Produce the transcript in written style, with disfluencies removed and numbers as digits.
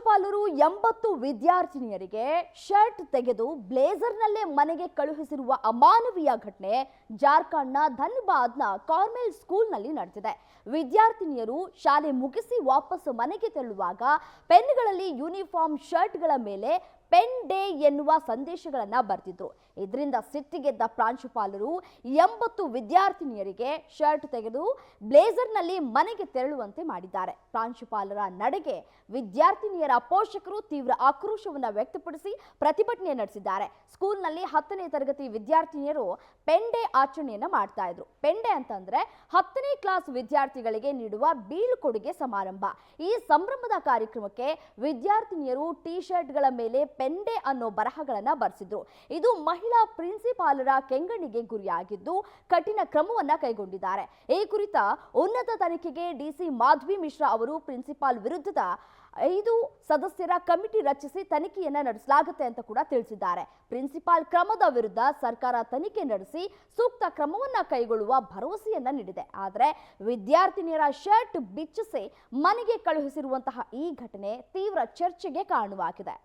ಪ್ರಾಂಶುಪಾಲರು 80 ವಿದ್ಯಾರ್ಥಿನಿಯರಿಗೆ ಶರ್ಟ್ ತೆಗೆದು ಬ್ಲೇಸರ್ನಲ್ಲೇ ಮನೆಗೆ ಕಳುಹಿಸಿರುವ ಅಮಾನವೀಯ ಘಟನೆ ಜಾರ್ಖಂಡ್ನ ಧನ್ಬಾದ್ನ ಕಾರ್ಮೆಲ್ ಸ್ಕೂಲ್ನಲ್ಲಿ ನಡೆದಿದೆ. ವಿದ್ಯಾರ್ಥಿನಿಯರು ಶಾಲೆ ಮುಗಿಸಿ ವಾಪಸ್ ಮನೆಗೆ ತೆರಳುವಾಗ ಪೆನ್ಗಳಲ್ಲಿ ಯೂನಿಫಾರ್ಮ್ ಶರ್ಟ್ಗಳ ಮೇಲೆ ಪೆನ್ ಡೇ ಎನ್ನುವ ಸಂದೇಶಗಳನ್ನು ಬರೆದಿದ್ರು. ಇದರಿಂದ ಸಿಟ್ಟಿಗೆದ್ದ ಪ್ರಾಂಶುಪಾಲರು 80 ವಿದ್ಯಾರ್ಥಿನಿಯರಿಗೆ ಶರ್ಟ್ ತೆಗೆದು ಬ್ಲೇಸರ್ನಲ್ಲಿ ಮನೆಗೆ ತೆರಳುವಂತೆ ಮಾಡಿದ್ದಾರೆ. ಪ್ರಾಂಶುಪಾಲರ ನಡೆಗೆ ವಿದ್ಯಾರ್ಥಿನಿಯರ ಪೋಷಕರು ತೀವ್ರ ಆಕ್ರೋಶವನ್ನು ವ್ಯಕ್ತಪಡಿಸಿ ಪ್ರತಿಭಟನೆ ನಡೆಸಿದ್ದಾರೆ. ಸ್ಕೂಲ್ನಲ್ಲಿ 10ನೇ ತರಗತಿ ವಿದ್ಯಾರ್ಥಿನಿಯರು ಪೆನ್ ಡೇ ಆಚರಣೆಯನ್ನ ಮಾಡ್ತಾ ಇದ್ರು. ಪೆನ್ ಡೇ ಅಂತಂದ್ರೆ 10ನೇ ಕ್ಲಾಸ್ ವಿದ್ಯಾರ್ಥಿಗಳಿಗೆ ನೀಡುವ ಬೀಳ್ಕೊಡುಗೆ ಸಮಾರಂಭ. ಈ ಸಂಭ್ರಮದ ಕಾರ್ಯಕ್ರಮಕ್ಕೆ ವಿದ್ಯಾರ್ಥಿನಿಯರು ಟಿ ಶರ್ಟ್ಗಳ ಮೇಲೆ ಪೆನ್ ಡೇ ಅನ್ನೋ ಬರಹಗಳನ್ನ ಬರೆಸಿದ್ರು. ಇದು ಮಹಿಳಾ ಪ್ರಿನ್ಸಿಪಾಲರ ಕೆಂಗಣ್ಣಿಗೆ ಗುರಿಯಾಗಿದ್ದು ಕಠಿಣ ಕ್ರಮವನ್ನ ಕೈಗೊಂಡಿದ್ದಾರೆ. ಈ ಕುರಿತ ಉನ್ನತ ತನಿಖೆಗೆ ಡಿಸಿ ಮಾಧವಿ ಮಿಶ್ರಾ ಅವರು ಪ್ರಿನ್ಸಿಪಾಲ್ ವಿರುದ್ಧದ 5 ಸದಸ್ಯರ ಕಮಿಟಿ ರಚಿಸಿ ತನಿಖೆಯನ್ನ ನಡೆಸಲಾಗುತ್ತೆ ಅಂತ ಕೂಡ ತಿಳಿಸಿದ್ದಾರೆ. ಪ್ರಿನ್ಸಿಪಾಲ್ ಕ್ರಮದ ವಿರುದ್ಧ ಸರ್ಕಾರ ತನಿಖೆ ನಡೆಸಿ ಸೂಕ್ತ ಕ್ರಮವನ್ನ ಕೈಗೊಳ್ಳುವ ಭರವಸೆಯನ್ನ ನೀಡಿದೆ. ಆದರೆ ವಿದ್ಯಾರ್ಥಿನಿಯರ ಶರ್ಟ್ ಬಿಚ್ಚಿಸಿ ಮನೆಗೆ ಕಳುಹಿಸಿರುವಂತಹ ಈ ಘಟನೆ ತೀವ್ರ ಚರ್ಚೆಗೆ ಕಾರಣವಾಗಿದೆ.